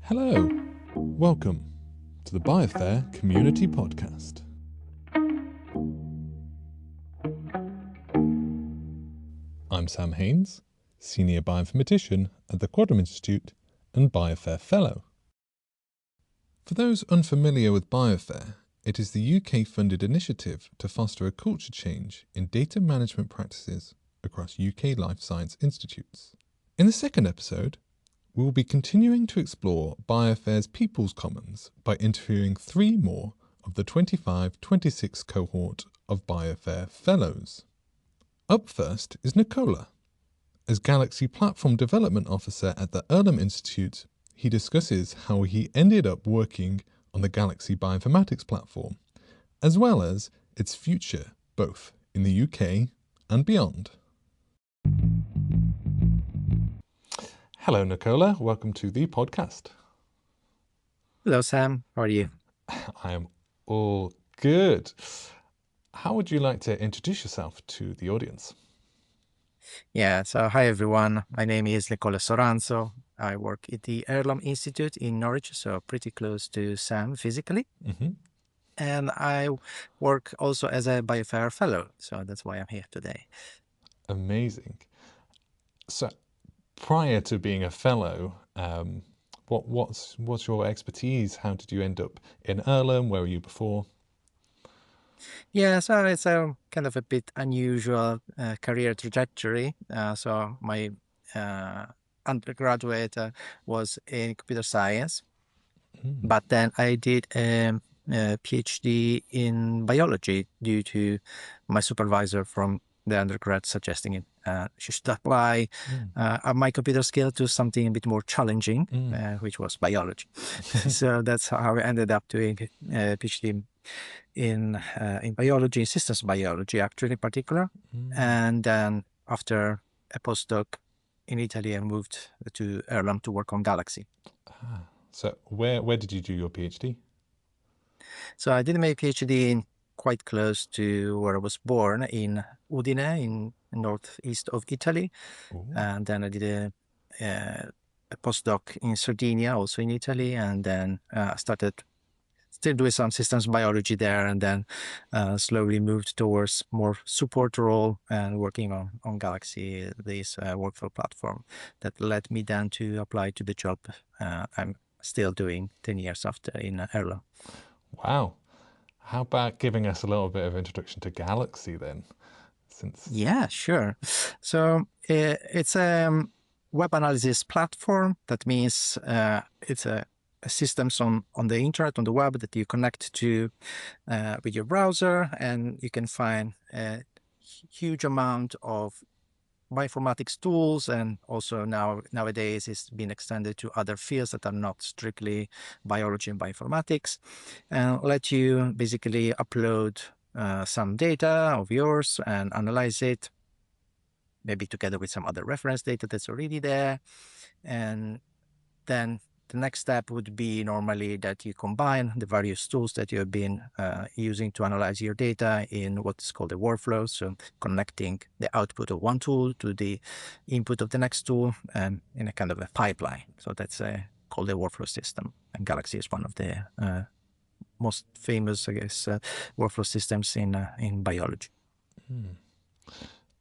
Hello, welcome to the BioFAIR Community Podcast. I'm Sam Haynes, Senior Bioinformatician at the Quadram Institute and BioFAIR Fellow. For those unfamiliar with BioFAIR, it is the UK-funded initiative to foster a culture change in data management practices across UK life science institutes. In the second episode, we will be continuing to explore BioFAIR's People's Commons by interviewing 3 more of the 25-26 cohort of BioFAIR Fellows. Up first is Nicola. As Galaxy Platform Development Officer at the Earlham Institute, he discusses how he ended up working on the Galaxy Bioinformatics platform, as well as its future both in the UK and beyond. Hello, Nicola. Welcome to the podcast. Hello, Sam. How are you? I am all good. How would you like to introduce yourself to the audience? Yeah, so hi, everyone. My name is Nicola Soranzo. I work at the Earlham Institute in Norwich, so pretty close to Sam physically. Mm-hmm. And I work also as a BioFAIR Fellow, so that's why I'm here today. Amazing. So, prior to being a fellow, what's your expertise? How did you end up in Earlham? Where were you before? Yeah, so it's a kind of a bit unusual career trajectory. So my undergraduate was in computer science, but then I did a PhD in biology due to my supervisor from the undergrad suggesting it. She should apply my computer skill to something a bit more challenging, which was biology. So that's how I ended up doing a PhD in biology, systems biology, actually, in particular. And then after a postdoc in Italy, I moved to Earlham to work on Galaxy. So where did you do your PhD? So I did my PhD quite close to where I was born, in Udine, in northeast of Italy. Ooh. And then I did a postdoc in Sardinia, also in Italy, and then started still doing some systems biology there, and then slowly moved towards more support role and working on Galaxy, this workflow platform that led me then to apply to the job I'm still doing 10 years after in Earlham. Wow. How about giving us a little bit of introduction to Galaxy then? Yeah, sure. So it's a web analysis platform. That means it's a systems on the internet, on the web, that you connect to with your browser, and you can find a huge amount of bioinformatics tools, and also nowadays it's been extended to other fields that are not strictly biology and bioinformatics, and let you basically upload some data of yours and analyze it, maybe together with some other reference data that's already there. And then the next step would be normally that you combine the various tools that you have been using to analyze your data in what's called a workflow. So connecting the output of one tool to the input of the next tool in a kind of a pipeline. So that's called a workflow system. And Galaxy is one of the most famous, I guess, workflow systems in biology.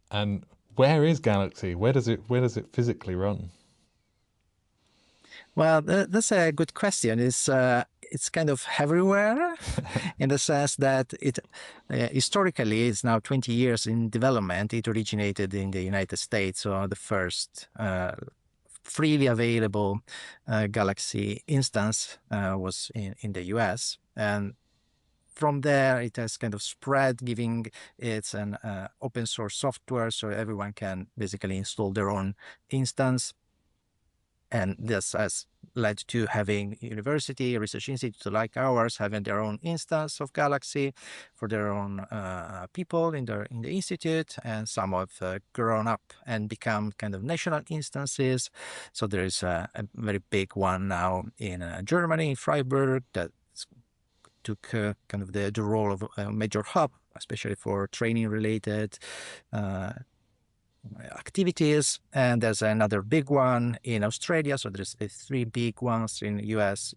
And where is Galaxy? Where does it physically run? Well, that's a good question. It's kind of everywhere in the sense that it historically is now 20 years in development. It originated in the United States, so the first freely available Galaxy instance was in the US. And from there, it has kind of spread, giving it's an open source software, so everyone can basically install their own instance. And this has led to having university, research institutes like ours having their own instance of Galaxy for their own people in the institute, and some have grown up and become kind of national instances. So there is a very big one now in Germany, in Freiburg, that took kind of the role of a major hub, especially for training related activities, and there's another big one in Australia. So there's three big ones in US,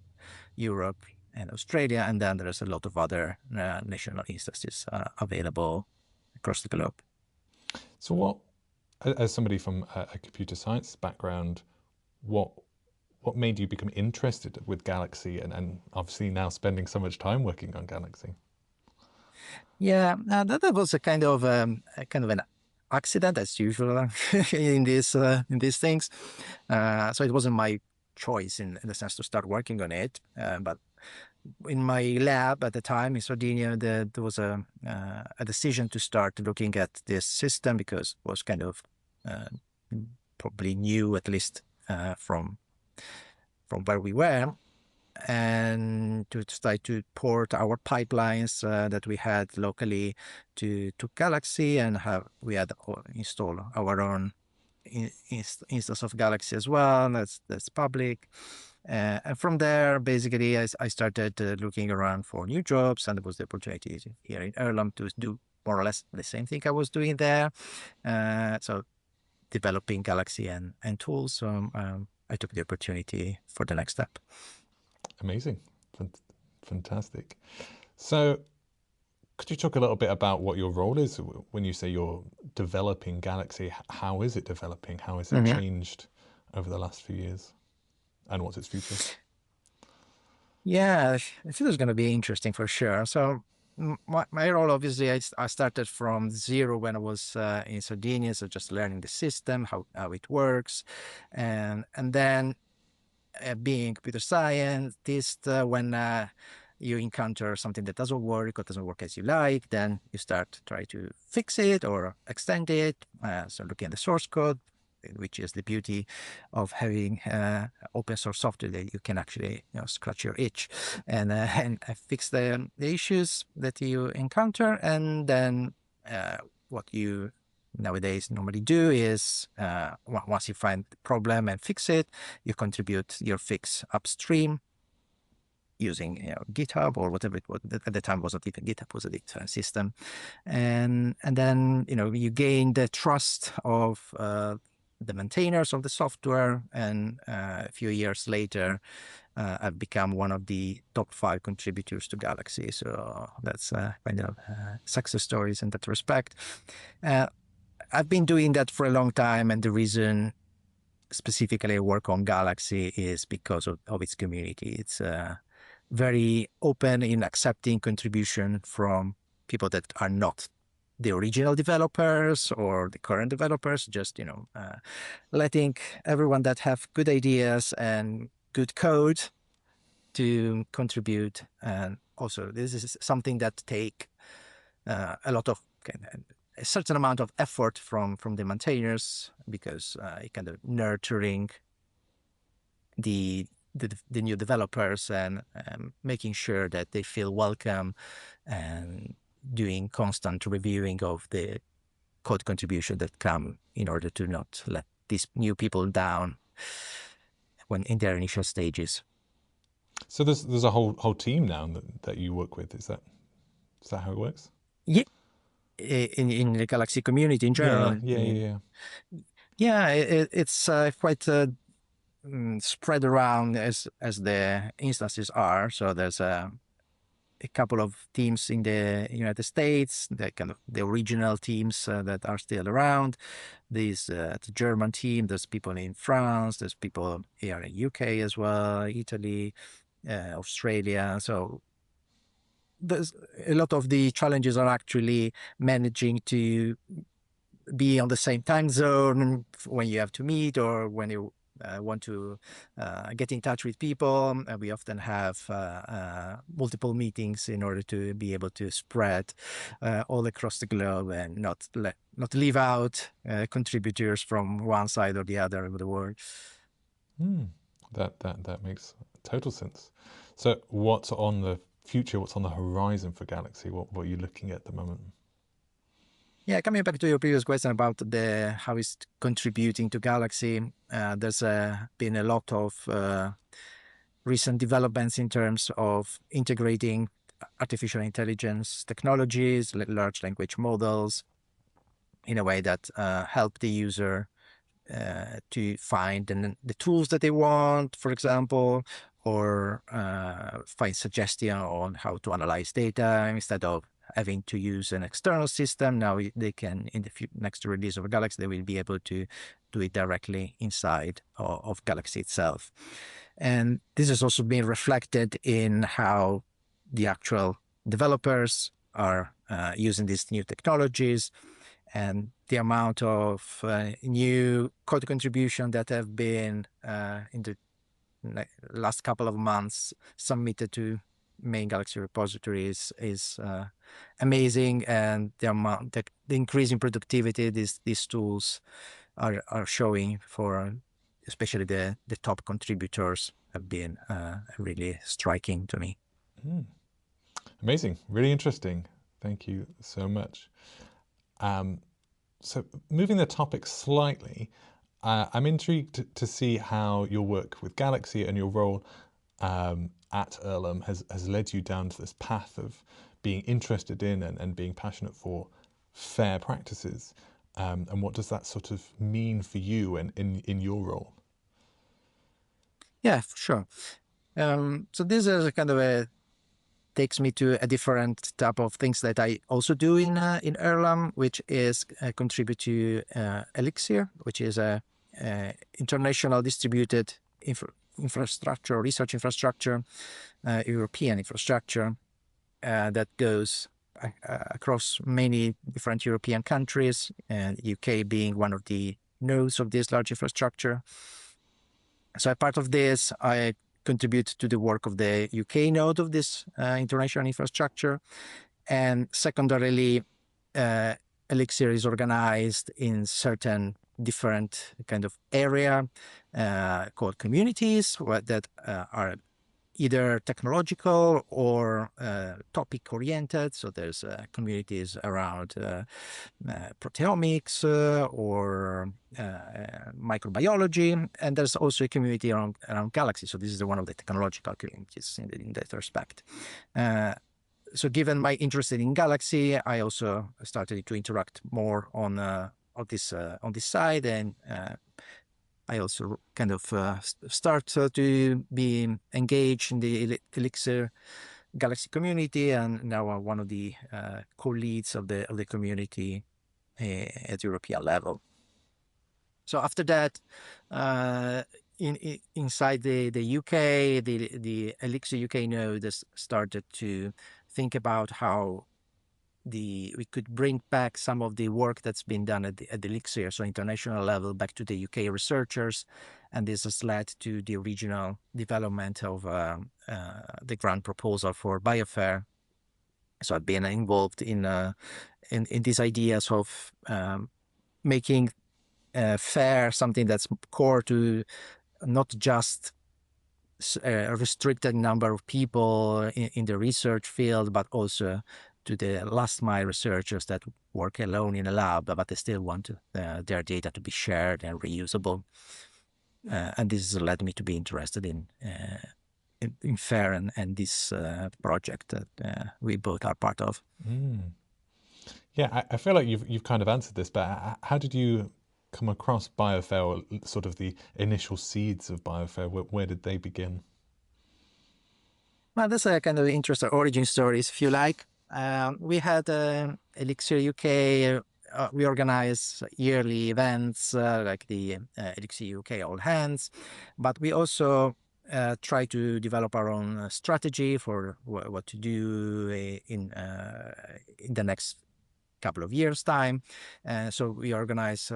Europe, and Australia, and then there's a lot of other national instances available across the globe. So what, as somebody from a computer science background, what made you become interested with Galaxy and obviously now spending so much time working on Galaxy? Yeah, that was a kind of an accident, as usual in these things. So it wasn't my choice in the sense to start working on it, but in my lab at the time in Sardinia, there was a decision to start looking at this system because it was kind of probably new, at least from where we were, and to try to port our pipelines that we had locally to Galaxy, and we had installed our own instance of Galaxy as well. That's public. And from there, basically, I started looking around for new jobs, and there was the opportunity here in Ireland to do more or less the same thing I was doing there. So developing Galaxy and tools. So I took the opportunity for the next step. Amazing. Fantastic. So could you talk a little bit about what your role is when you say you're developing Galaxy? How is it developing? How has it changed over the last few years? And what's its future? Yeah, I think it's going to be interesting for sure. So my role, obviously, I started from zero when I was in Sardinia, so just learning the system, how it works, and then being a computer scientist, when you encounter something that doesn't work or doesn't work as you like, then you start try to fix it or extend it. So looking at the source code, which is the beauty of having open source software, that you can actually scratch your itch and fix the issues that you encounter. And then what you nowadays normally do is once you find the problem and fix it, you contribute your fix upstream using GitHub or whatever it was. At the time, wasn't even GitHub, was a different system, and then you gain the trust of the maintainers of the software, and a few years later, I've become one of the top 5 contributors to Galaxy. So that's kind of success stories in that respect. I've been doing that for a long time, and the reason specifically I work on Galaxy is because of its community. It's very open in accepting contribution from people that are not the original developers or the current developers, just letting everyone that have good ideas and good code to contribute. And also, this is something that take a lot of a certain amount of effort from the maintainers, because it kind of nurturing the new developers and making sure that they feel welcome, and doing constant reviewing of the code contribution that come in order to not let these new people down when in their initial stages. So there's a whole team now that you work with. Is that how it works? Yeah, in the Galaxy community in general. Yeah. It's quite spread around as the instances are. So there's a couple of teams in the United States, the kind of the original teams that are still around. There's the German team. There's people in France. There's people here in UK as well, Italy, Australia. So there's a lot of the challenges are actually managing to be on the same time zone when you have to meet, or when you want to get in touch with people. We often have multiple meetings in order to be able to spread all across the globe and not leave out contributors from one side or the other of the world. That makes total sense. So what's on the future? What's on the horizon for Galaxy? What are you looking at the moment? Yeah, coming back to your previous question about how it's contributing to Galaxy, there's been a lot of recent developments in terms of integrating artificial intelligence technologies, large language models, in a way that help the user to find the tools that they want, for example, or find suggestion on how to analyze data instead of having to use an external system. Now they can, in the next release of Galaxy, they will be able to do it directly inside of Galaxy itself. And this has also been reflected in how the actual developers are using these new technologies, and the amount of new code contribution that have been in the last couple of months submitted to main Galaxy repositories is amazing, and the increase in productivity these tools are showing for especially the top contributors have been really striking to me. Amazing, really interesting. Thank you so much. So moving the topic slightly, I'm intrigued to see how your work with Galaxy and your role at Earlham has led you down to this path of being interested in and being passionate for FAIR practices. And what does that sort of mean for you and in your role? Yeah, for sure. So this is a kind of takes me to a different type of things that I also do in Earlham, which is contribute to Elixir, which is a international distributed infrastructure, research infrastructure, European infrastructure that goes across many different European countries, and UK being one of the nodes of this large infrastructure. So as part of this, I contribute to the work of the UK node of this international infrastructure. And secondarily, Elixir is organized in certain different kind of area called communities that are either technological or topic oriented. So there's communities around proteomics or microbiology, and there's also a community around Galaxy. So this is one of the technological communities in that respect. So given my interest in Galaxy, I also started to interact more on this side, and I also kind of start to be engaged in the Elixir Galaxy community, and now I'm one of the co-leads of the community at European level. So after that, inside the UK, the Elixir UK node has started to think about how we could bring back some of the work that's been done at the Elixir, so international level, back to the UK researchers, and this has led to the original development of the grant proposal for BioFAIR. So I've been involved in these ideas of making FAIR something that's core to not just a restricted number of people in the research field, but also to the last mile researchers that work alone in a lab, but they still want their data to be shared and reusable. And this has led me to be interested in FAIR and this project that we both are part of. Yeah, I feel like you've kind of answered this, but how did you come across BioFAIR, or sort of the initial seeds of BioFAIR? Where did they begin? Well, that's a kind of interesting origin stories, if you like. We had Elixir UK. We organize yearly events like the Elixir UK All Hands, but we also try to develop our own strategy for what to do in the next couple of years' time. So we organized,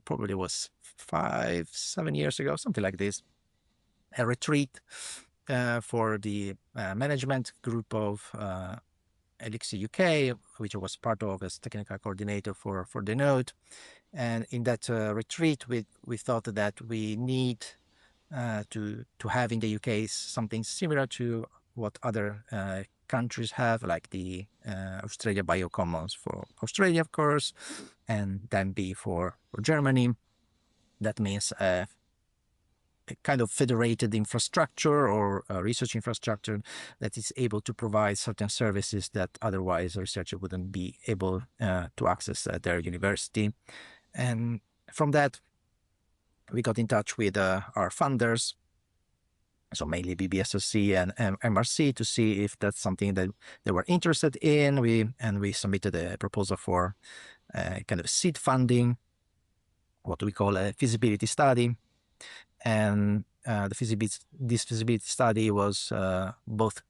probably was 5-7 years ago, something like this, a retreat for the management group of Elixir UK, which I was part of as technical coordinator for the node. And in that retreat, we thought that we need to have in the UK something similar to what other countries have, like the Australia Biocommons for Australia, of course, and then B for Germany. That means a kind of federated infrastructure or a research infrastructure that is able to provide certain services that otherwise a researcher wouldn't be able to access at their university. And from that, we got in touch with our funders, so mainly BBSOC and MRC, to see if that's something that they were interested in. We submitted a proposal for kind of seed funding, what we call a feasibility study. And this feasibility study was both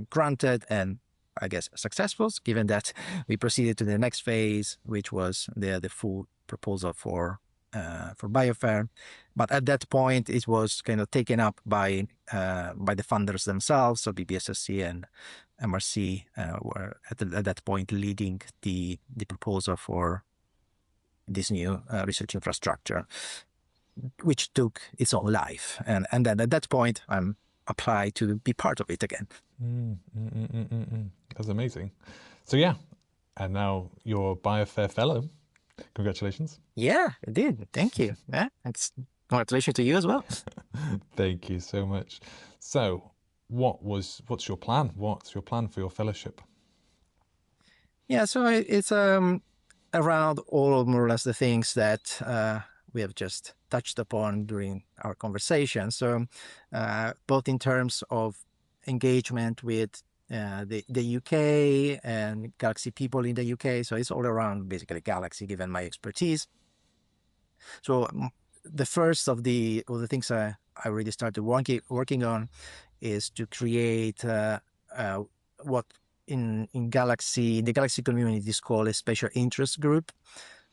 granted and, I guess, successful, given that we proceeded to the next phase, which was the full proposal for BioFAIR. But at that point, it was kind of taken up by the funders themselves. So BBSSC and MRC were at that point leading the proposal for this new research infrastructure, which took its own life. And then at that point, I'm applied to be part of it again. That's amazing. So yeah, and now you're BioFAIR Fellow. Congratulations. Yeah, I did. Thank you. Yeah, thanks. Congratulations to you as well. Thank you so much. So what's your plan? What's your plan for your fellowship? Yeah, so it's around all more or less the things that we have just touched upon during our conversation. So both in terms of engagement with the UK and Galaxy people in the UK. So it's all around basically Galaxy, given my expertise. So the first of the things I really started working on is to create what in Galaxy, the Galaxy community is called a special interest group.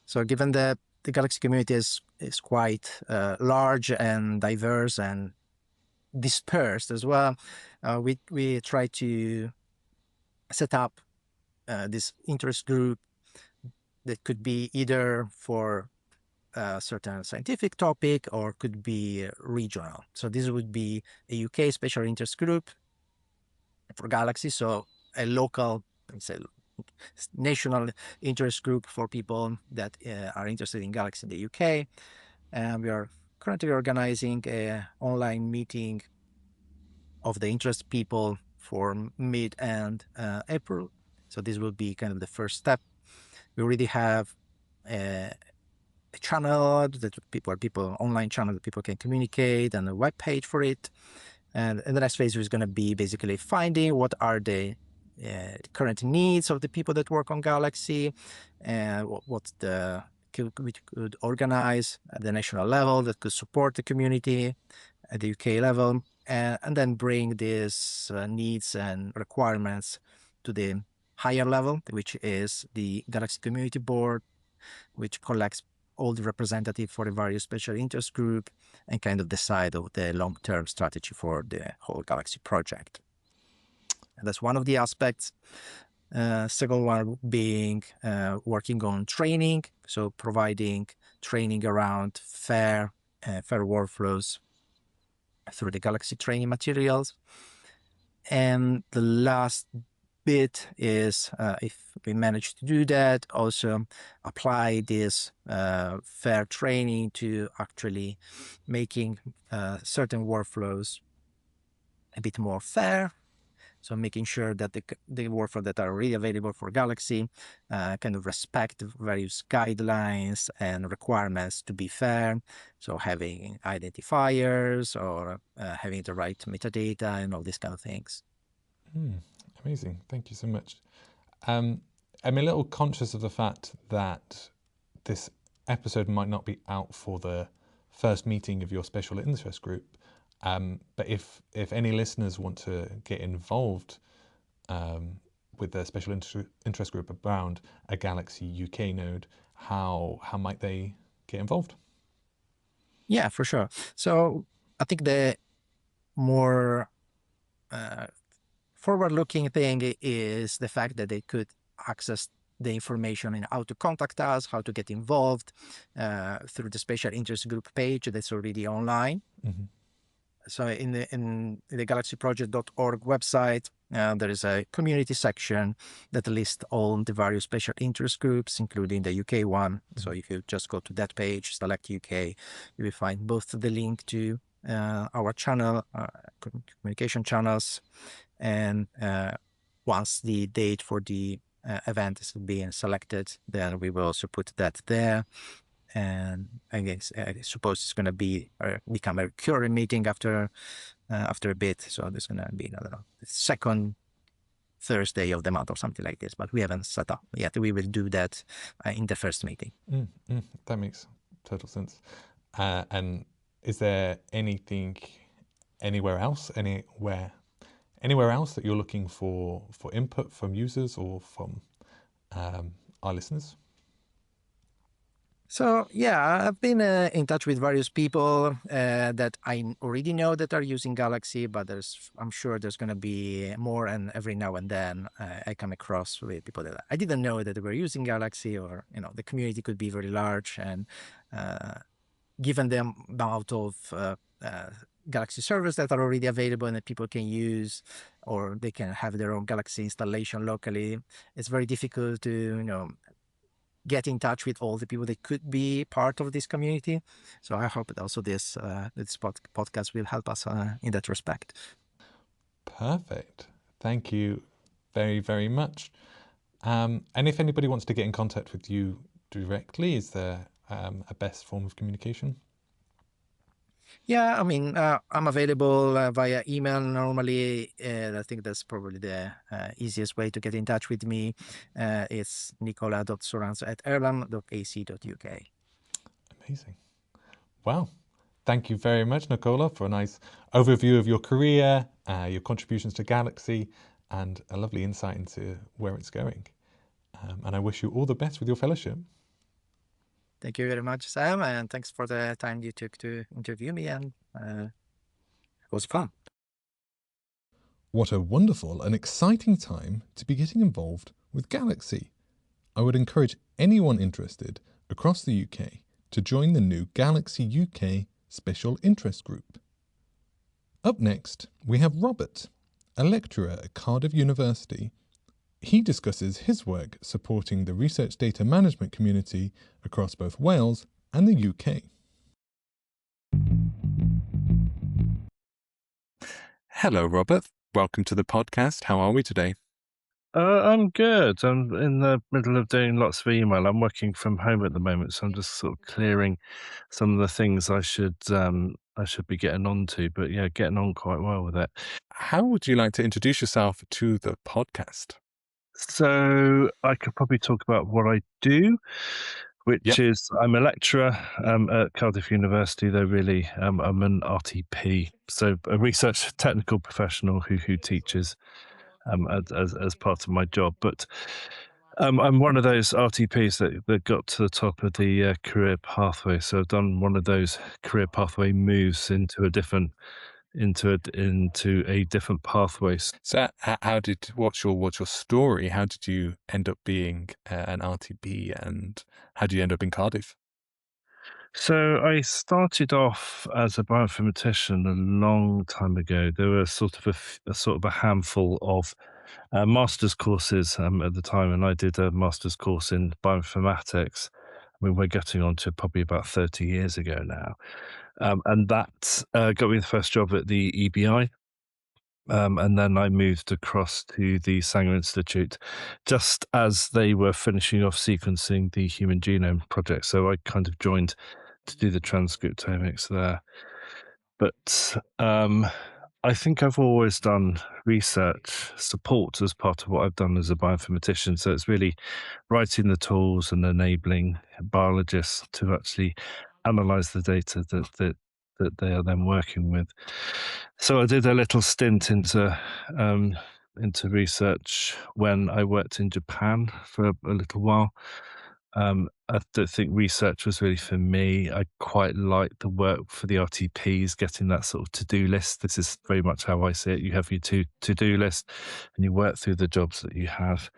So given that the Galaxy community is quite large and diverse and dispersed as well, we try to set up this interest group that could be either for a certain scientific topic or could be regional. So this would be a UK special interest group for Galaxy, so a local, let's say, national interest group for people that are interested in Galaxy in the UK. And we are currently organizing an online meeting of the interest people for mid and April. So this will be kind of the first step. We already have a channel that online channel that people can communicate, and a web page for it. And the next phase is going to be basically finding what are the current needs of the people that work on Galaxy, and what we could organize at the national level that could support the community at the UK level, and then bring these needs and requirements to the higher level, which is the Galaxy Community Board, which collects all the representatives for the various special interest group and kind of decide of the long-term strategy for the whole Galaxy project. And that's one of the aspects. Second one being working on training, so providing training around FAIR workflows through the Galaxy training materials. And the last bit is, if we manage to do that, also apply this FAIR training to actually making certain workflows a bit more fair. So making sure that the workflows that are already available for Galaxy kind of respect various guidelines and requirements to be fair. So having identifiers or having the right metadata and all these kind of things. Amazing. Thank you so much. I'm a little conscious of the fact that this episode might not be out for the first meeting of your special interest group. But if any listeners want to get involved with the special interest group around a Galaxy UK node, how might they get involved? Yeah, for sure. So I think the more forward-looking thing is the fact that they could access the information and how to contact us, how to get involved through the special interest group page that's already online. Mm-hmm. So in the galaxyproject.org website, there is a community section that lists all the various special interest groups, including the UK one. Mm-hmm. So if you just go to that page, select UK, you will find both the link to our channel, communication channels, and once the date for the event is being selected, then we will also put that there. And I guess I suppose it's going to be become a recurring meeting after a bit. So there's going to be, I don't know, the second Thursday of the month or something like this, but we haven't set up yet. We will do that in the first meeting. That makes total sense. And is there anything anywhere else that you're looking for input from users or from our listeners? So yeah, I've been in touch with various people that I already know that are using Galaxy, but I'm sure there's going to be more, and every now and then I come across with people that I didn't know that they were using Galaxy, or the community could be very large, and given the amount of Galaxy servers that are already available and that people can use, or they can have their own Galaxy installation locally, it's very difficult to get in touch with all the people that could be part of this community. So I hope that also this podcast will help us in that respect. Perfect. Thank you very, very much. And if anybody wants to get in contact with you directly, is there a best form of communication? Yeah, I mean, I'm available via email normally. I think that's probably the easiest way to get in touch with me. It's nicola.soranzo@erlam.ac.uk. Amazing. Well, thank you very much, Nicola, for a nice overview of your career, your contributions to Galaxy, and a lovely insight into where it's going. And I wish you all the best with your fellowship. Thank you very much, Sam, and thanks for the time you took to interview me, and it was fun. What a wonderful and exciting time to be getting involved with Galaxy. I would encourage anyone interested across the UK to join the new Galaxy UK Special Interest Group. Up next, we have Robert, a lecturer at Cardiff University. He discusses his work supporting the research data management community across both Wales and the UK. Hello, Robert. Welcome to the podcast. How are we today? I'm good. I'm in the middle of doing lots of email. I'm working from home at the moment, so I'm just sort of clearing some of the things I should be getting on to. But yeah, getting on quite well with it. How would you like to introduce yourself to the podcast? So I could probably talk about what I do, which is I'm a lecturer at Cardiff University, though really I'm an RTP, so a research technical professional who teaches as part of my job. But I'm one of those RTPs that got to the top of the career pathway. So I've done one of those career pathway moves into a different pathway. So what's your story? How did you end up being an RTP, and how did you end up in Cardiff? So I started off as a bioinformatician a long time ago. There were sort of a handful of master's courses at the time, and I did a master's course in bioinformatics. I mean, we're getting on to probably about 30 years ago now. And that got me the first job at the EBI. And then I moved across to the Sanger Institute just as they were finishing off sequencing the Human Genome Project. So I kind of joined to do the transcriptomics there. But I think I've always done research support as part of what I've done as a bioinformatician. So it's really writing the tools and enabling biologists to actually analyze the data that they are then working with. So I did a little stint into research when I worked in Japan for a little while. I don't think research was really for me. I quite like the work for the RTPs, getting that sort of to-do list. This is very much how I see it. You have your to-do list and you work through the jobs that you have.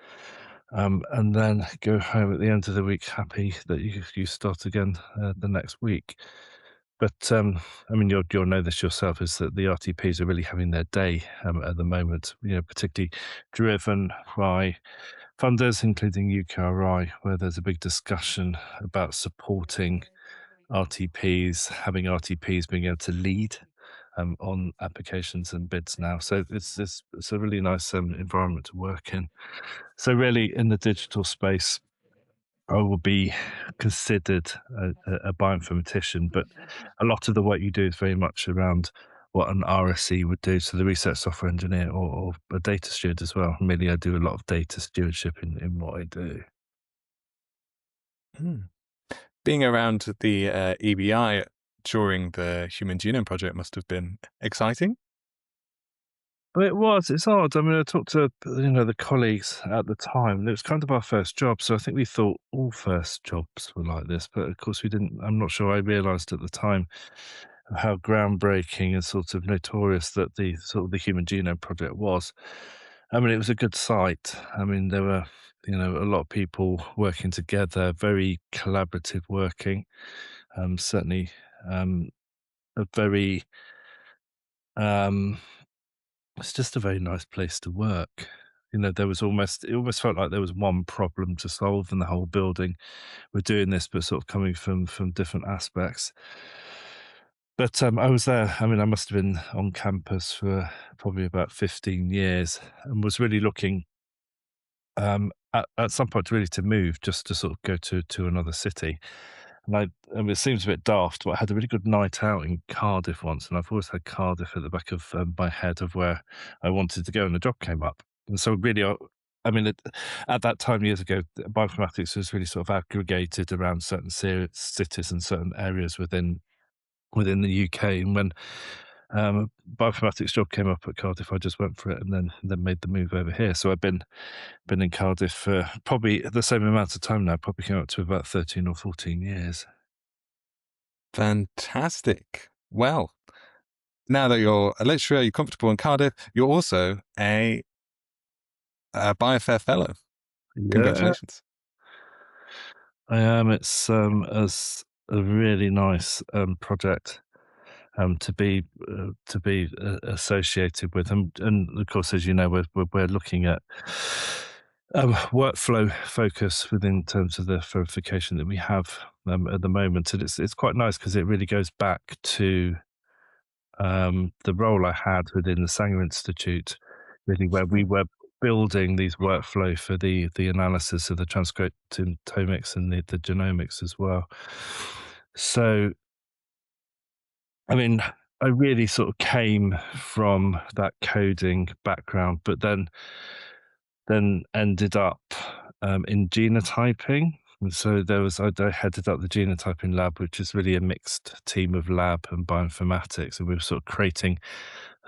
And then go home at the end of the week happy that you start again the next week. But I mean, you'll know this yourself, is that the RTPs are really having their day at the moment, particularly driven by funders, including UKRI, where there's a big discussion about supporting RTPs, having RTPs being able to lead on applications and bids now. So it's a really nice environment to work in. So really, in the digital space, I will be considered a bioinformatician, but a lot of the work you do is very much around what an RSE would do, so the research software engineer or a data steward as well. Really, I do a lot of data stewardship in what I do. Being around the EBI during the Human Genome Project must have been exciting. But it's odd. I mean, I talked to, the colleagues at the time, and it was kind of our first job. So I think we thought all first jobs were like this, but of course we didn't. I'm not sure I realized at the time how groundbreaking and sort of notorious that the Human Genome Project was. I mean, it was a good site. I mean, there were, a lot of people working together, very collaborative working. Certainly, a very, it's just a very nice place to work. It almost felt like there was one problem to solve in the whole building. We're doing this, but sort of coming from different aspects. But I was there. I mean, I must have been on campus for probably about 15 years, and was really looking at some point really to move, just to sort of go to another city. And I mean, it seems a bit daft, but I had a really good night out in Cardiff once, and I've always had Cardiff at the back of my head of where I wanted to go, and the job came up. And so really, I mean, at that time years ago, bioinformatics was really sort of aggregated around certain cities and certain areas within the UK. And when bioinformatics job came up at Cardiff, I just went for it, and then made the move over here. So I've been in Cardiff for probably the same amount of time now, probably came up to about 13 or 14 years. Fantastic. Well, now that you're a lecturer, you're comfortable in Cardiff, you're also a BioFAIR Fellow. Yeah, Congratulations. I am. It's a really nice project to be associated with, and of course, as you know, we're looking at workflow focus within terms of the verification that we have at the moment, and it's quite nice because it really goes back to the role I had within the Sanger Institute, really, where we were building these workflow for the analysis of the transcriptomics and the genomics as well. So, I mean, I really sort of came from that coding background, but then ended up in genotyping. And so I headed up the genotyping lab, which is really a mixed team of lab and bioinformatics. And we were sort of creating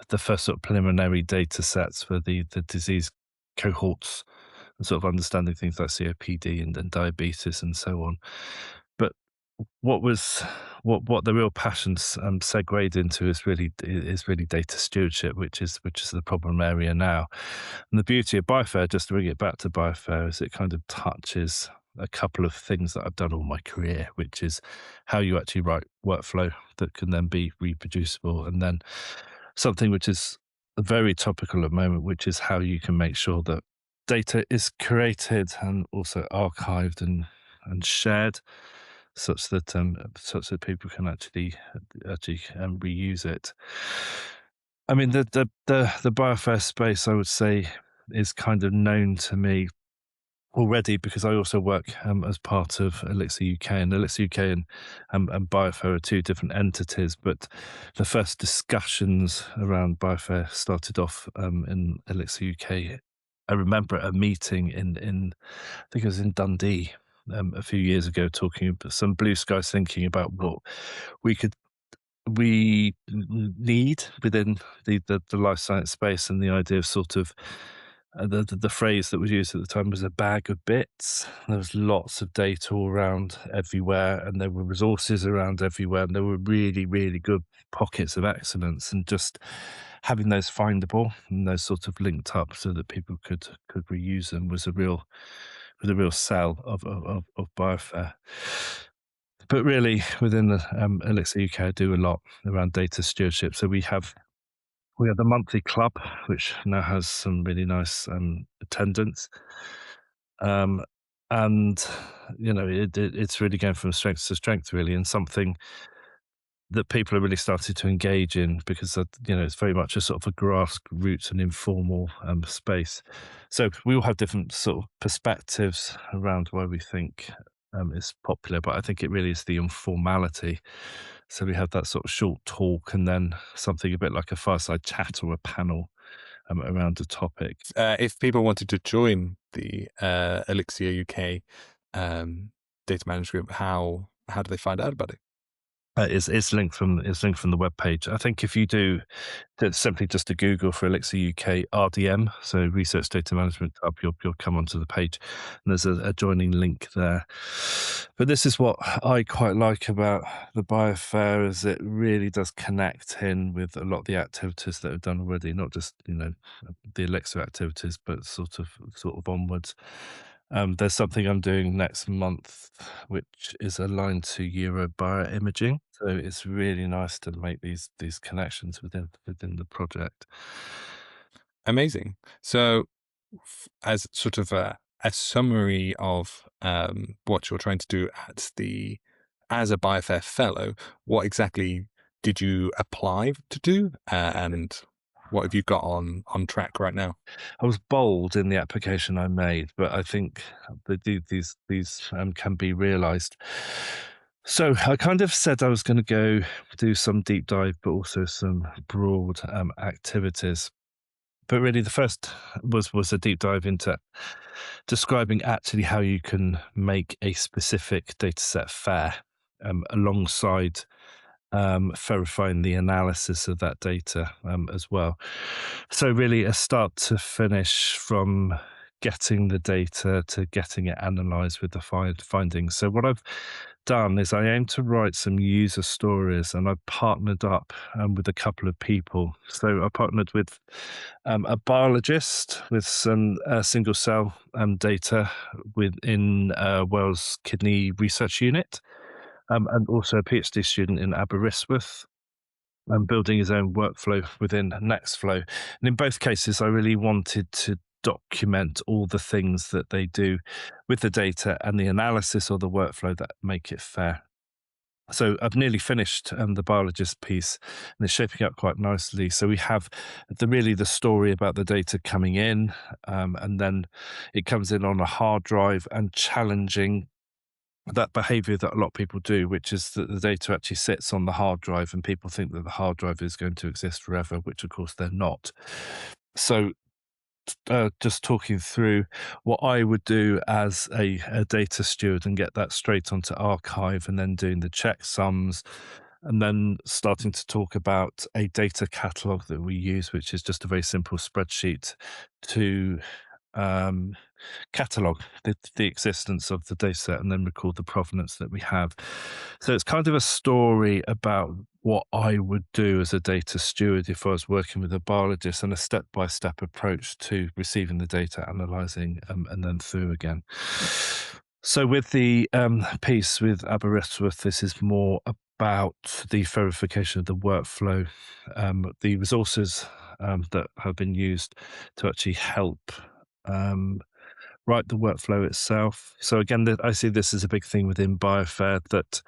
the first sort of preliminary data sets for the disease cohorts and sort of understanding things like COPD and diabetes and so on. But what the real passion segued into is really data stewardship, which is the problem area now. And the beauty of BioFAIR, just to bring it back to BioFAIR, is it kind of touches a couple of things that I've done all my career, which is how you actually write workflow that can then be reproducible, and then something which is very topical at the moment, which is how you can make sure that data is created and also archived and shared, such that people can actually reuse it. I mean, the BioFAIR space, I would say, is kind of known to me already, because I also work as part of Elixir UK, and Elixir UK and BioFAIR are two different entities. But the first discussions around BioFAIR started off in Elixir UK. I remember at a meeting in I think it was in Dundee a few years ago, talking about some blue skies, thinking about what we need within the life science space, and the idea of sort of the phrase that was used at the time was a bag of bits. There was lots of data all around everywhere, and there were resources around everywhere, and there were really, really good pockets of excellence, and just having those findable and those sort of linked up so that people could reuse them was a real sell of BioFAIR. But really, within the Elixir UK, I do a lot around data stewardship. So we have the monthly club, which now has some really nice attendance, and it's really going from strength to strength, really, and something that people are really starting to engage in, because it's very much a sort of a grassroots and informal space. So we all have different sort of perspectives around why we think it's popular, but I think it really is the informality. So we have that sort of short talk and then something a bit like a fireside chat or a panel around a topic. If people wanted to join the Elixir UK data management group, how do they find out about it? It's linked from the webpage. I think if you do simply just a Google for Elixir UK RDM, so Research Data Management Hub, you'll come onto the page, and there's a joining link there. But this is what I quite like about the BioFAIR, is it really does connect in with a lot of the activities that are done already, not just the Elixir activities, but sort of onwards. There's something I'm doing next month, which is aligned to Imaging. So it's really nice to make these connections within the project. Amazing. So, as sort of a summary of what you're trying to do as a BioFAIR fellow, what exactly did you apply to do, and what have you got on track right now? I was bold in the application I made, but I think these can be realised. So I kind of said I was going to go do some deep dive, but also some broad activities. But really, the first was a deep dive into describing actually how you can make a specific data set fair, alongside verifying the analysis of that data as well. So really a start to finish, from getting the data to getting it analysed with the findings. So what I've done is I aim to write some user stories, and I've partnered up with a couple of people. So I partnered with a biologist with some single cell data within Wales Kidney Research Unit, and also a PhD student in Aberystwyth, building his own workflow within Nextflow. And in both cases, I really wanted to document all the things that they do with the data and the analysis or the workflow that make it fair. So I've nearly finished the biologist piece, and it's shaping up quite nicely. So we have the story about the data coming in, and then it comes in on a hard drive, and challenging that behavior that a lot of people do, which is that the data actually sits on the hard drive, and people think that the hard drive is going to exist forever, which of course they're not. So just talking through what I would do as a data steward, and get that straight onto archive, and then doing the checksums, and then starting to talk about a data catalog that we use, which is just a very simple spreadsheet to catalog the existence of the data set, and then record the provenance that we have. So it's kind of a story about what I would do as a data steward if I was working with a biologist, and a step-by-step approach to receiving the data, analysing, and then through again. So with the piece with Aberystwyth, this is more about the verification of the workflow, the resources that have been used to actually help write the workflow itself. So again, I see this as a big thing within BioFAIR, that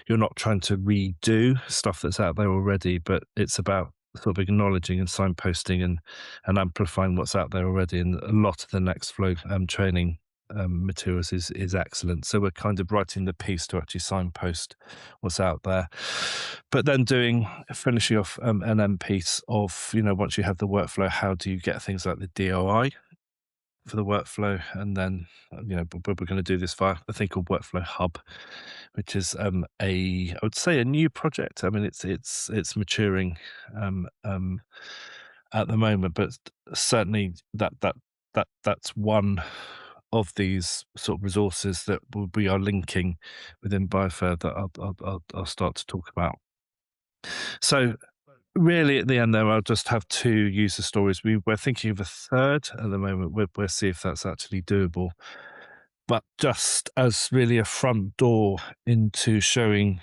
you're not trying to redo stuff that's out there already, but it's about sort of acknowledging and signposting and amplifying what's out there already. And a lot of the Nextflow training materials is excellent. So we're kind of writing the piece to actually signpost what's out there, but then finishing off an M piece of, once you have the workflow, how do you get things like the DOI for the workflow? And then we're going to do this via a thing called Workflow Hub, which is I would say a new project. I mean, it's maturing at the moment, but certainly that's one of these sort of resources that we are linking within BioFAIR that I'll start to talk about. So really, at the end there, I'll just have 2 user stories. We're thinking of a third at the moment. We'll see if that's actually doable. But just as really a front door into showing,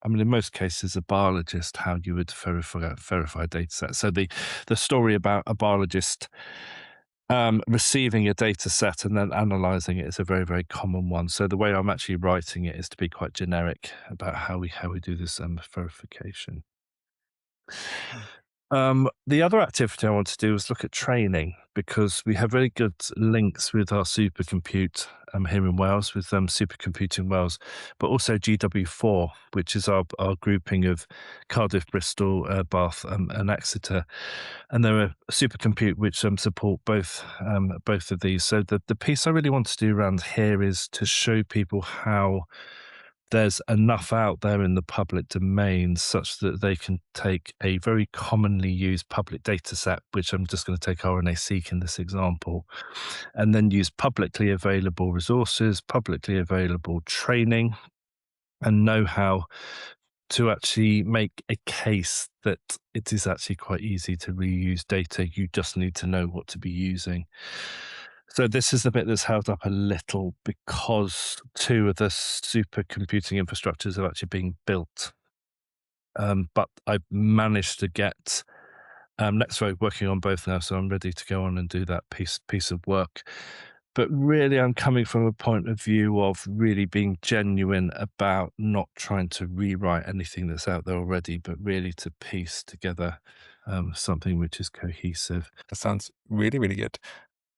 I mean, in most cases, a biologist, how you would verify a data set. So the story about a biologist receiving a data set and then analyzing it is a very, very common one. So the way I'm actually writing it is to be quite generic about how we do this verification. The other activity I want to do is look at training, because we have very good links with our supercompute here in Wales, with Supercomputing Wales, but also GW4, which is our grouping of Cardiff, Bristol, Bath, and Exeter. And they're a supercompute which support both of these. So the piece I really want to do around here is to show people how there's enough out there in the public domain such that they can take a very commonly used public data set, which I'm just going to take RNA-seq in this example, and then use publicly available resources, publicly available training, and know-how to actually make a case that it is actually quite easy to reuse data. You just need to know what to be using. So this is the bit that's held up a little, because two of the supercomputing infrastructures are actually being built. But I've managed to get Nextwave working on both now, so I'm ready to go on and do that piece of work. But really, I'm coming from a point of view of really being genuine about not trying to rewrite anything that's out there already, but really to piece together something which is cohesive. That sounds really, really good.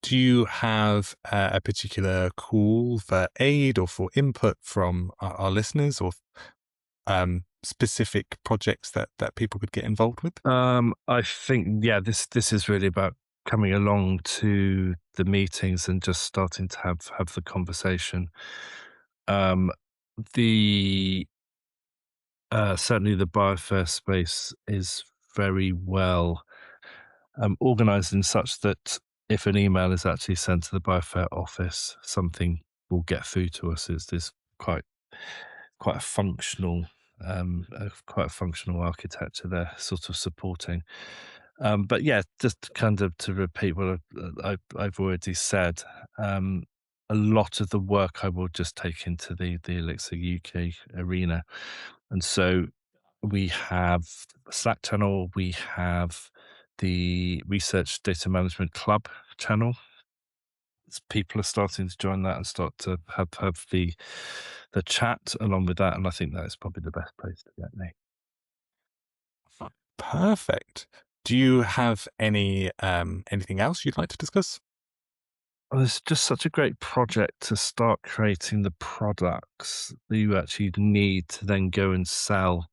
Do you have a particular call for aid or for input from our listeners, or specific projects that people could get involved with? I think, yeah, this is really about coming along to the meetings and just starting to have the conversation. The certainly the BioFAIR space is very well organized in such that if an email is actually sent to the BioFAIR office, something will get through to us. It's quite a functional architecture there, sort of supporting. But yeah, just kind of to repeat what I've already said, a lot of the work I will just take into the Elixir UK arena. And so we have a Slack channel, we have the Research Data Management Club channel. People are starting to join that and start to have the chat along with that, and I think that is probably the best place to get me. Perfect. Do you have anything else you'd like to discuss? Well, it's just such a great project to start creating the products that you actually need to then go and sell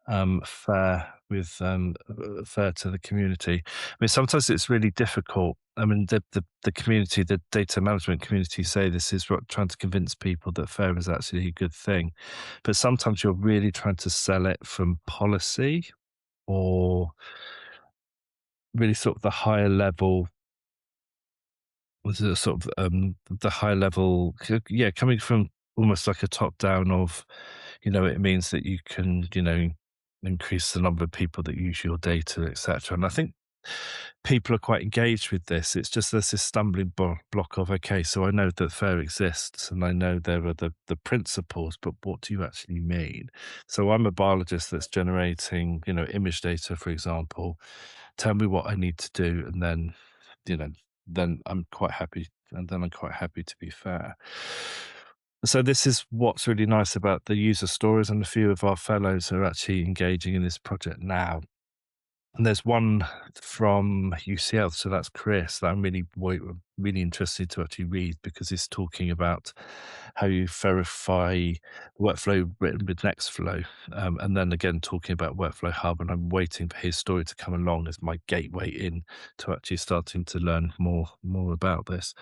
FAIR with FAIR to the community. I mean, sometimes it's really difficult. I mean, the community, the data management community, say this is trying to convince people that FAIR is actually a good thing, but sometimes you're really trying to sell it from policy, or really sort of the higher level. Was it sort of the high level? Yeah, coming from almost like a top down of, it means that you can, increase the number of people that use your data, etc. And I think people are quite engaged with this. It's just there's this stumbling block of, okay, so I know that FAIR exists and I know there are the principles, but what do you actually mean? So I'm a biologist that's generating, image data, for example. Tell me what I need to do, and then, then I'm quite happy, and then I'm quite happy to be FAIR. So this is what's really nice about the user stories, and a few of our fellows are actually engaging in this project now. And there's one from UCL, so that's Chris, that I'm really interested to actually read, because he's talking about how you verify workflow written with Nextflow, and then again talking about Workflow Hub. And I'm waiting for his story to come along as my gateway in to actually starting to learn more about this.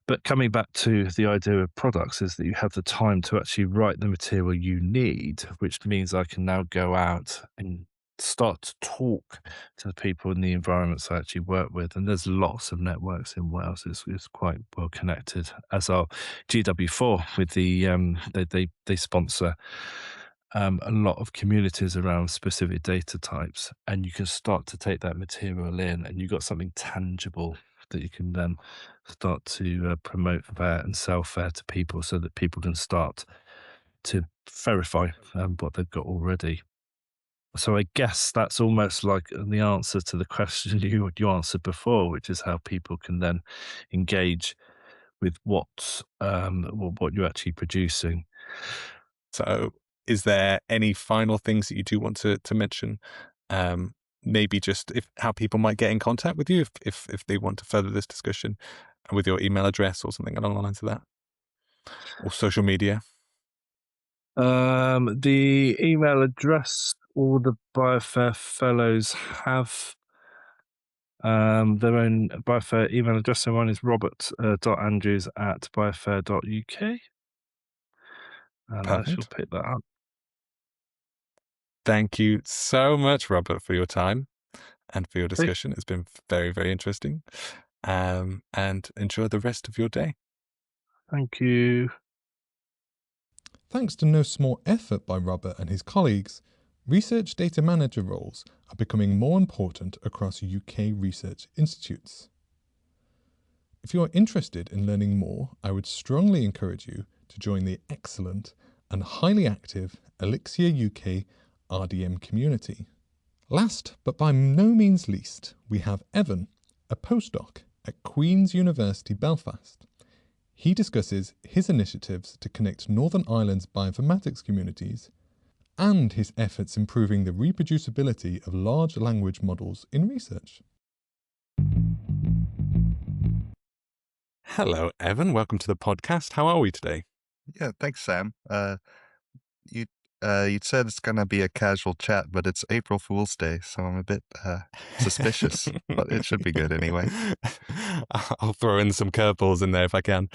But coming back to the idea of products, is that you have the time to actually write the material you need, which means I can now go out and start to talk to the people in the environments I actually work with. And there's lots of networks in Wales. It's quite well connected, as our GW4 with they sponsor a lot of communities around specific data types, and you can start to take that material in, and you've got something tangible that you can then start to promote FAIR and sell FAIR to people, so that people can start to verify what they've got already. So I guess that's almost like the answer to the question you answered before, which is how people can then engage with what you're actually producing. So, is there any final things that you do want to mention? Maybe just how people might get in contact with you if they want to further this discussion, with your email address or something along the lines of that, or social media. The email address all the BioFAIR fellows have their own BioFAIR email address. So mine is robert.andrews@biofair.uk. And I shall Perfect. pick that up. Thank you so much, Robert, for your time and for your discussion. It's been very, very interesting. And enjoy the rest of your day. Thank you. Thanks to no small effort by Robert and his colleagues, research data manager roles are becoming more important across UK research institutes. If you are interested in learning more, I would strongly encourage you to join the excellent and highly active Elixir UK RDM community. Last, but by no means least, we have Evan, a postdoc at Queen's University Belfast. He discusses his initiatives to connect Northern Ireland's bioinformatics communities and his efforts improving the reproducibility of large language models in research. Hello, Evan. Welcome to the podcast. How are we today? Yeah, thanks, Sam. You'd said it's gonna be a casual chat, but it's April Fool's Day, so I'm a bit suspicious, but it should be good anyway. I'll throw in some curveballs in there if I can.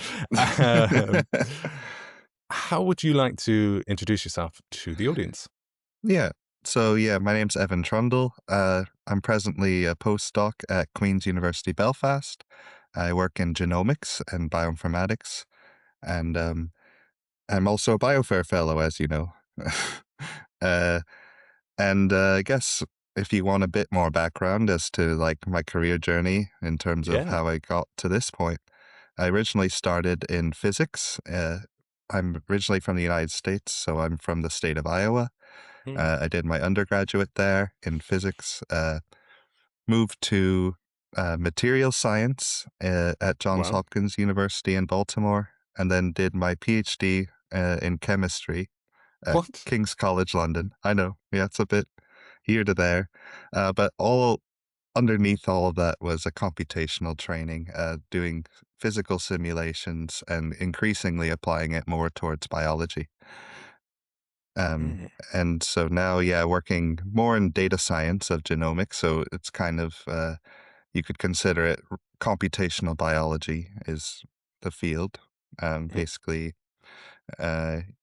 How would you like to introduce yourself to the audience? Yeah. So my name's Evan Troendle. I'm presently a postdoc at Queen's University Belfast. I work in genomics and bioinformatics, and I'm also a BioFAIR fellow, as you know. I guess if you want a bit more background as to like my career journey in terms of how I got to this point, I originally started in physics. I'm originally from the United States, so I'm from the state of Iowa. I did my undergraduate there in physics, moved to material science at Johns Hopkins University in Baltimore, and then did my PhD in chemistry at King's College London. I know, yeah, it's a bit here to there, but all underneath all of that was a computational training, doing physical simulations and increasingly applying it more towards biology. And so now, working more in data science of genomics. So it's kind of, you could consider it computational biology is the field. Basically,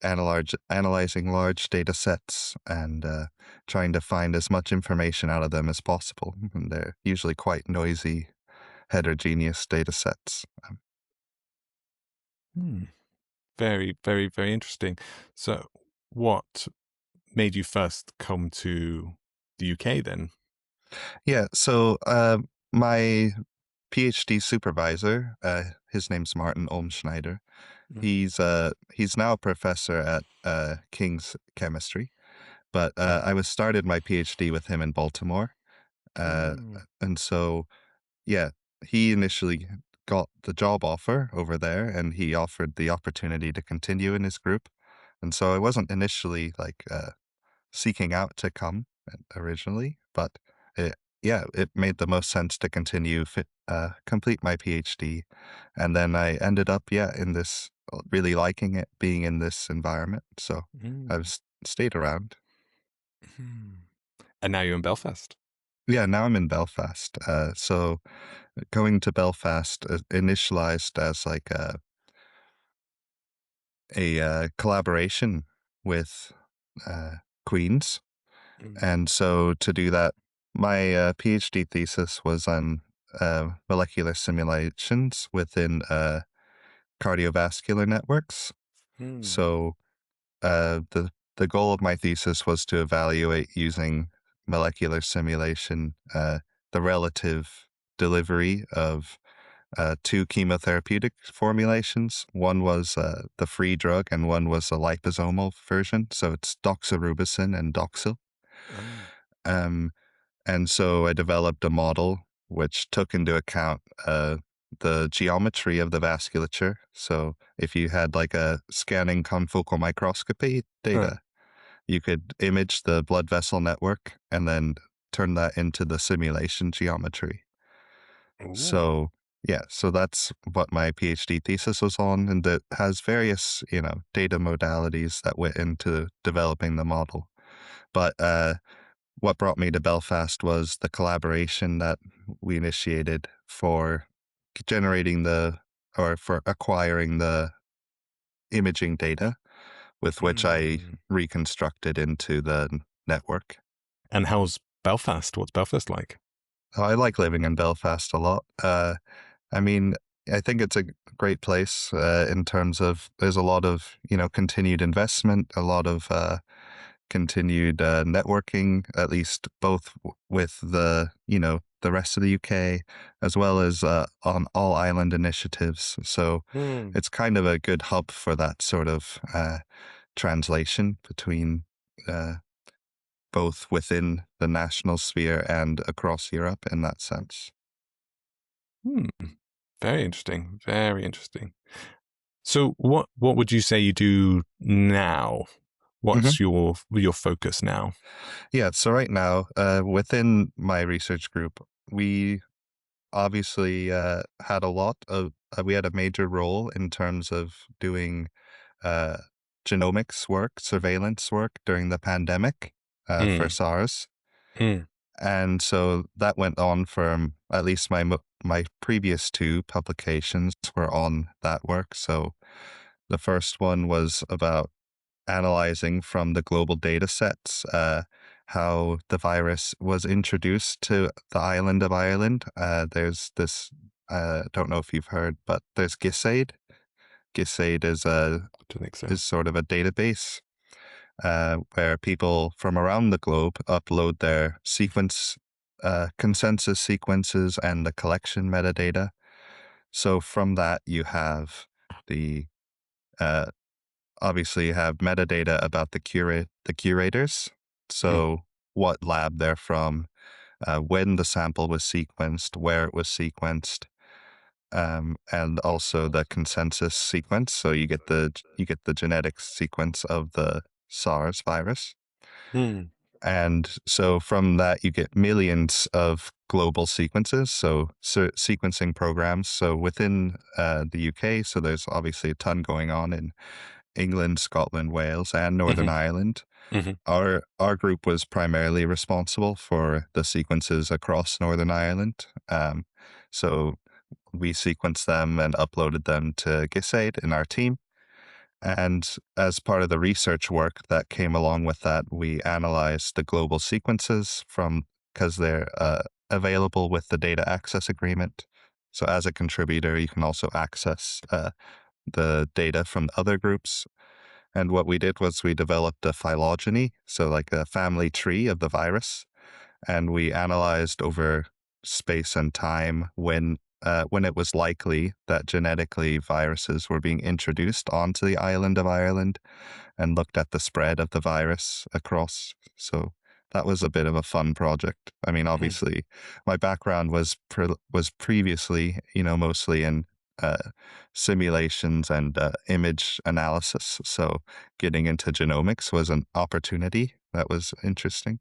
analyzing large data sets and trying to find as much information out of them as possible. And they're usually quite noisy, heterogeneous data sets. Very, very, very interesting. So what made you first come to the UK then? Yeah, so my PhD supervisor, his name's Martin Olmschneider. He's now a professor at King's Chemistry, but I started my PhD with him in Baltimore, and so he initially got the job offer over there, and he offered the opportunity to continue in his group, and so I wasn't initially like seeking out to come originally, but it made the most sense to continue complete my PhD, and then I ended up in this really liking it, being in this environment, so I've stayed around. And now you're in Belfast. Yeah, now I'm in Belfast. So going to Belfast initialized as like a collaboration with Queen's. And so to do that, my PhD thesis was on molecular simulations within cardiovascular networks. So the goal of my thesis was to evaluate using molecular simulation the relative delivery of two chemotherapeutic formulations. One was the free drug and one was a liposomal version. So it's doxorubicin and Doxil. Um, and so I developed a model which took into account the geometry of the vasculature. So if you had like a scanning confocal microscopy data, you could image the blood vessel network and then turn that into the simulation geometry. So yeah, so that's what my PhD thesis was on, and it has various, data modalities that went into developing the model. But what brought me to Belfast was the collaboration that we initiated for for acquiring the imaging data with which I reconstructed into the network. And how's Belfast? What's Belfast like? I like living in Belfast a lot. I mean, I think it's a great place in terms of there's a lot of, continued investment, a lot of continued networking, at least both with the rest of the UK, as well as on all island initiatives. So it's kind of a good hub for that sort of translation between both within the national sphere and across Europe in that sense. Very interesting. Very interesting. So what would you say you do now? What's your focus now? Yeah, so right now, within my research group, we obviously had we had a major role in terms of doing genomics work, surveillance work during the pandemic for SARS. And so that went on for at least my previous two publications were on that work. So the first one was about analyzing from the global data sets how the virus was introduced to the island of Ireland. There's this, don't know if you've heard, but there's GISAID. GISAID is sort of a database where people from around the globe upload their consensus sequences and the collection metadata. So from that, you have obviously you have metadata about the curators. So what lab they're from, when the sample was sequenced, where it was sequenced, and also the consensus sequence. So you get the genetic sequence of the SARS virus. And so from that, you get millions of global sequences, so sequencing programs. So within the UK, so there's obviously a ton going on in England, Scotland, Wales, and Northern Ireland. Our group was primarily responsible for the sequences across Northern Ireland. So we sequenced them and uploaded them to GISAID in our team. And as part of the research work that came along with that, we analyzed the global sequences because they're available with the data access agreement. So as a contributor, you can also access the data from other groups. And what we did was we developed a phylogeny, so like a family tree of the virus. And we analyzed over space and time when it was likely that genetically viruses were being introduced onto the island of Ireland, and looked at the spread of the virus across. So that was a bit of a fun project. I mean, obviously, my background was previously, mostly in simulations and image analysis. So getting into genomics was an opportunity that was interesting.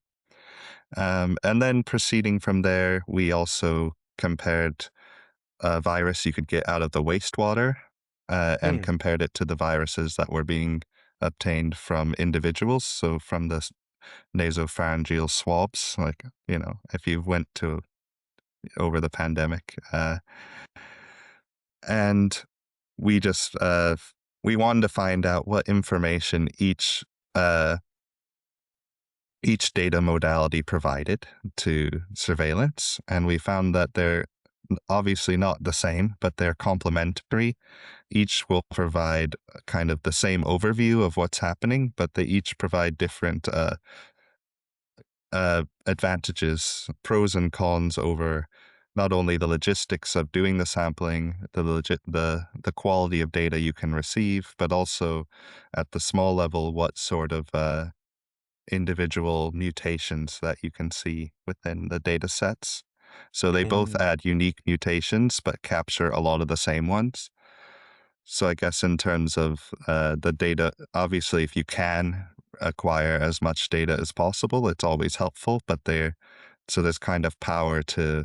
And then proceeding from there, we also compared a virus you could get out of the wastewater and compared it to the viruses that were being obtained from individuals. So from the nasopharyngeal swabs, like, if you went to over the pandemic. And we just, we wanted to find out what information each data modality provided to surveillance. And we found that they're obviously not the same, but they're complementary. Each will provide kind of the same overview of what's happening, but they each provide different advantages, pros and cons over not only the logistics of doing the sampling, the quality of data you can receive, but also at the small level, what sort of individual mutations that you can see within the data sets. So they both add unique mutations, but capture a lot of the same ones. So I guess in terms of the data, obviously, if you can acquire as much data as possible, it's always helpful. But there's kind of power to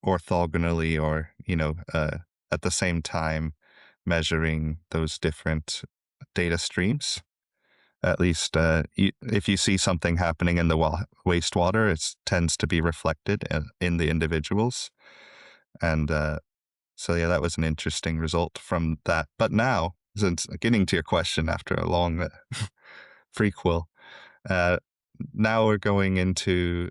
orthogonally, or at the same time, measuring those different data streams. At least if you see something happening in the wastewater, it tends to be reflected in the individuals. And so, yeah, that was an interesting result from that. But now, since getting to your question after a long prequel, now we're going into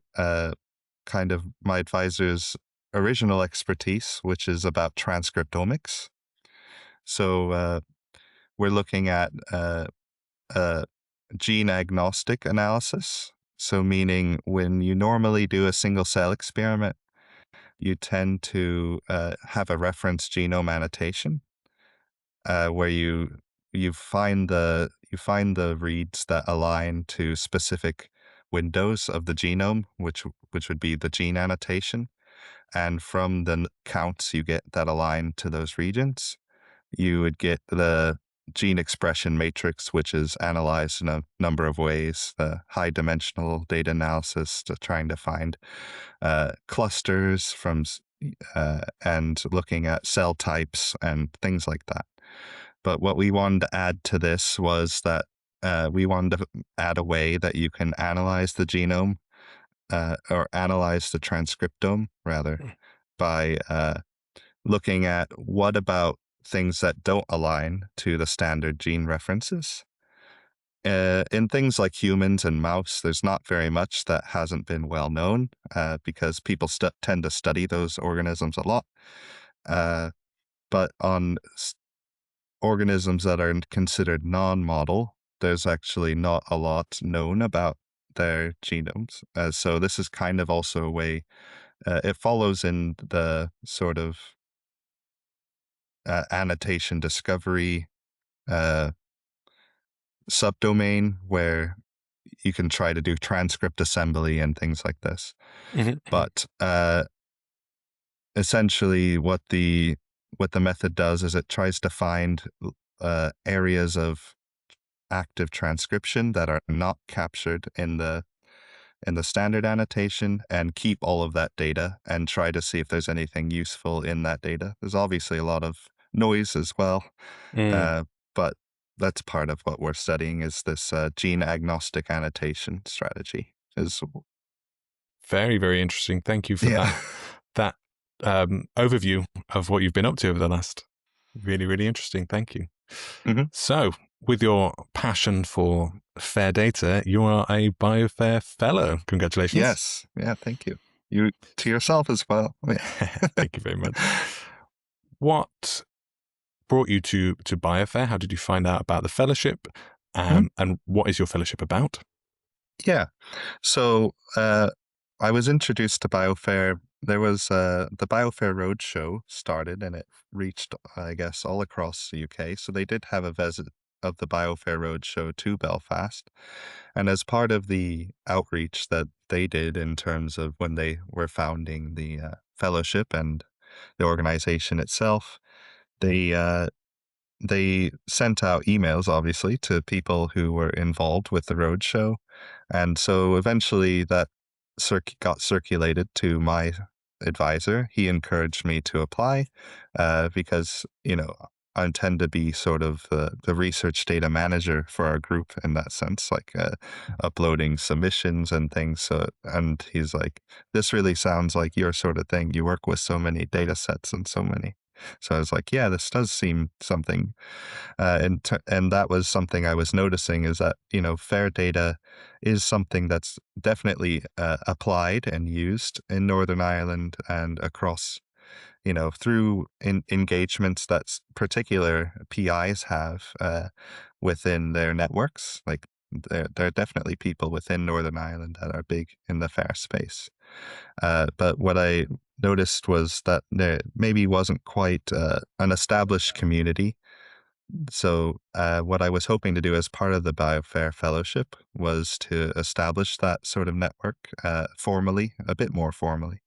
kind of my advisor's original expertise, which is about transcriptomics. So we're looking at gene agnostic analysis. So meaning when you normally do a single cell experiment, you tend to have a reference genome annotation where you find the reads that align to specific windows of the genome, which would be the gene annotation. And from the counts you get that align to those regions, you would get the gene expression matrix, which is analyzed in a number of ways, the high dimensional data analysis to trying to find clusters from and looking at cell types and things like that. But what we wanted to add to this was that we wanted to add a way that you can analyze the genome or analyze the transcriptome rather by looking at what about things that don't align to the standard gene references. In things like humans and mouse, there's not very much that hasn't been well known because people tend to study those organisms a lot. But on organisms that are considered non-model, there's actually not a lot known about their genomes. So this is kind of also a way, it follows in the sort of annotation discovery subdomain where you can try to do transcript assembly and things like this. But essentially what the method does is it tries to find areas of active transcription that are not captured in the standard annotation and keep all of that data and try to see if there's anything useful in that data. There's obviously a lot of noise as well, but that's part of what we're studying is this gene agnostic annotation strategy. Is very, very interesting. Thank you for that overview of what you've been up to over the last. Really, really interesting. Thank you. So, with your passion for fair data, you are a BioFAIR Fellow. Congratulations. Yes. Yeah, thank you. You to yourself as well. Thank you very much. What brought you to BioFAIR? How did you find out about the fellowship? And what is your fellowship about? Yeah. So I was introduced to BioFAIR. There was the BioFAIR Roadshow started, and it reached, I guess, all across the UK. So they did have a visit of the BioFAIR Roadshow to Belfast. And as part of the outreach that they did in terms of when they were founding the fellowship and the organization itself, they sent out emails, obviously, to people who were involved with the roadshow. And so eventually that got circulated to my advisor. He encouraged me to apply because, I intend to be sort of the research data manager for our group in that sense, like uploading submissions and things. So, and he's like, this really sounds like your sort of thing. You work with so many data sets and so many. So I was like, yeah, this does seem something. And that was something I was noticing is that, fair data is something that's definitely applied and used in Northern Ireland and across, through engagements that particular PIs have within their networks. Like there are definitely people within Northern Ireland that are big in the FAIR space. But what I noticed was that there maybe wasn't quite an established community So what I was hoping to do as part of the BioFAIR Fellowship was to establish that sort of network formally, a bit more formally.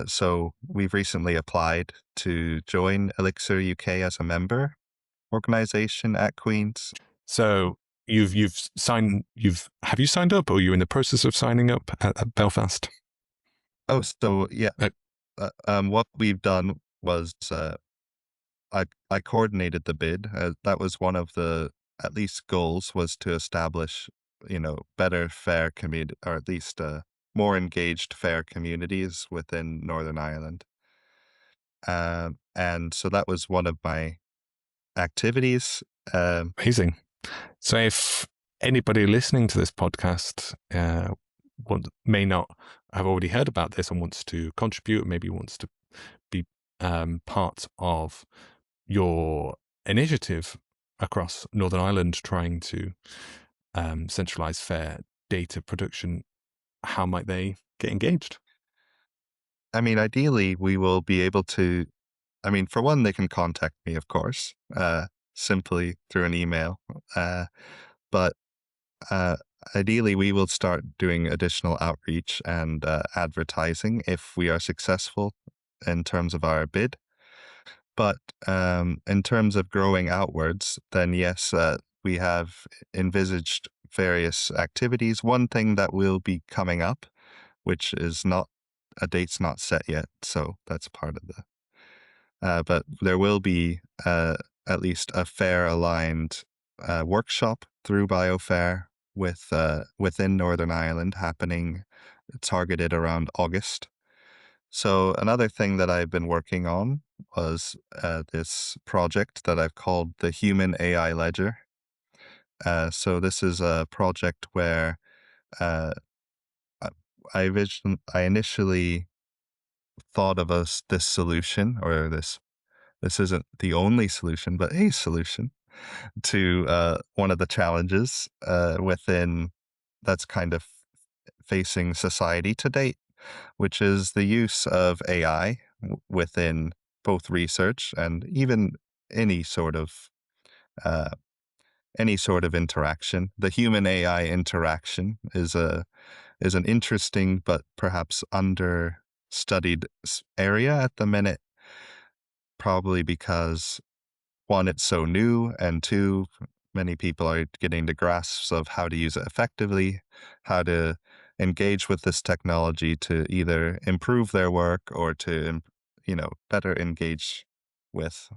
So we've recently applied to join Elixir UK as a member organization at Queen's. So have you signed up, or are you in the process of signing up at Belfast? Oh, so yeah. What we've done was I coordinated the bid. That was one of the at least goals, was to establish, better FAIR community, or at least more engaged FAIR communities within Northern Ireland. And so that was one of my activities. Amazing. So if anybody listening to this podcast may not have already heard about this and wants to contribute, maybe wants to be part of your initiative across Northern Ireland trying to centralize FAIR data production, how might they get engaged? I mean, ideally, we will be able to, for one, they can contact me, of course, simply through an email. But ideally, we will start doing additional outreach and advertising if we are successful in terms of our bid. But in terms of growing outwards, then yes, we have envisaged various activities. One thing that will be coming up, which is a date's not set yet, so that's part of the. But there will be at least a FAIR-aligned workshop through BioFAIR within Northern Ireland happening, targeted around August. So another thing that I've been working on was this project that I've called the Human AI Ledger. So this is a project where I initially thought of this solution, or this isn't the only solution, but a solution to one of the challenges within that's kind of facing society to date, which is the use of AI within both research and even any sort of interaction. The human AI interaction is an interesting but perhaps understudied area at the minute, probably because, one, it's so new, and two, many people are getting to grasps of how to use it effectively, how to engage with this technology to either improve their work or to, better engage with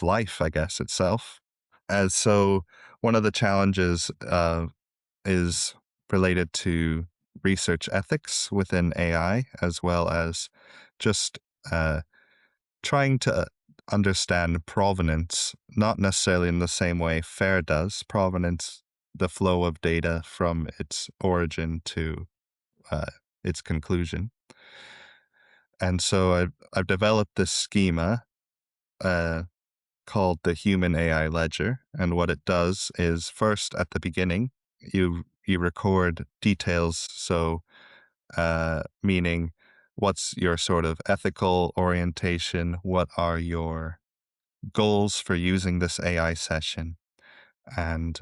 life, I guess, itself. And so one of the challenges is related to research ethics within AI, as well as just trying to understand provenance, not necessarily in the same way FAIR does. Provenance, the flow of data from its origin to its conclusion. And so I've developed this schema called the Human AI Ledger. And what it does is, first, at the beginning, you record details. So meaning, what's your sort of ethical orientation? What are your goals for using this AI session? And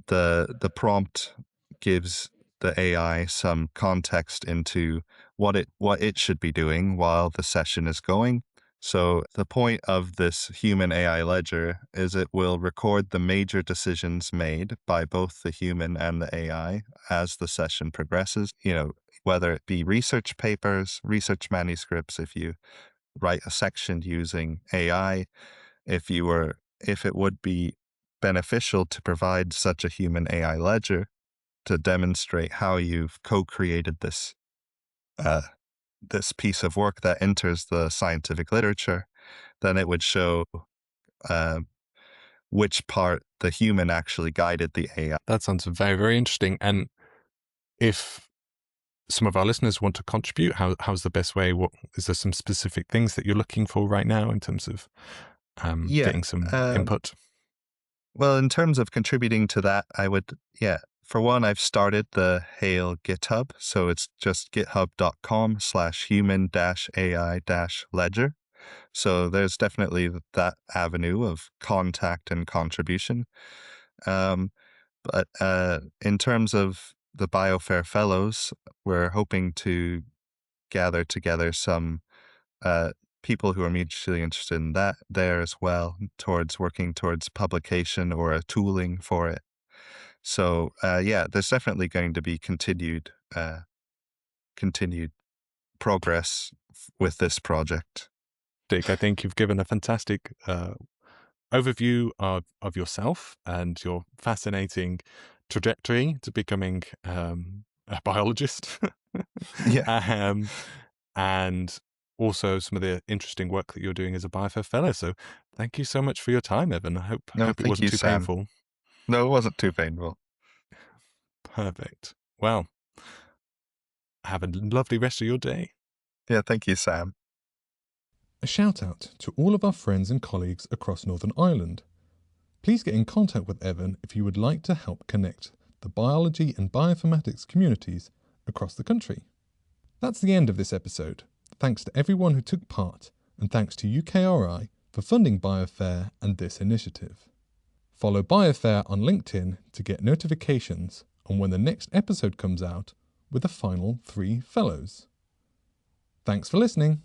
the prompt gives the AI some context into what it should be doing while the session is going. So the point of this human AI ledger is it will record the major decisions made by both the human and the AI as the session progresses, whether it be research papers, research manuscripts, if you write a section using AI, if it would be beneficial to provide such a human AI ledger to demonstrate how you've co-created this piece of work that enters the scientific literature, then it would show which part the human actually guided the AI. That sounds very, very interesting. And if some of our listeners want to contribute, how's the best way? Is there some specific things that you're looking for right now in terms of getting some input? Well, in terms of contributing to that, for one, I've started the Hail GitHub. So it's just github.com/human-AI-ledger. So there's definitely that avenue of contact and contribution. But in terms of the BioFAIR Fellows, we're hoping to gather together some people who are mutually interested in that there as well, towards working towards publication or a tooling for it. So yeah, there's definitely going to be continued progress with this project. Dick, I think you've given a fantastic overview of yourself and your fascinating trajectory to becoming a biologist. Yeah. And also some of the interesting work that you're doing as a BioFAIR Fellow. So thank you so much for your time, Evan. I hope No, it thank wasn't you, too Sam. painful. No, it wasn't too painful. Perfect. Well, have a lovely rest of your day. Yeah, thank you, Sam. A shout out to all of our friends and colleagues across Northern Ireland. Please get in contact with Evan if you would like to help connect the biology and bioinformatics communities across the country. That's the end of this episode. Thanks to everyone who took part, and thanks to UKRI for funding BioFAIR and this initiative. Follow BioFAIR on LinkedIn to get notifications on when the next episode comes out with the final 3 fellows. Thanks for listening.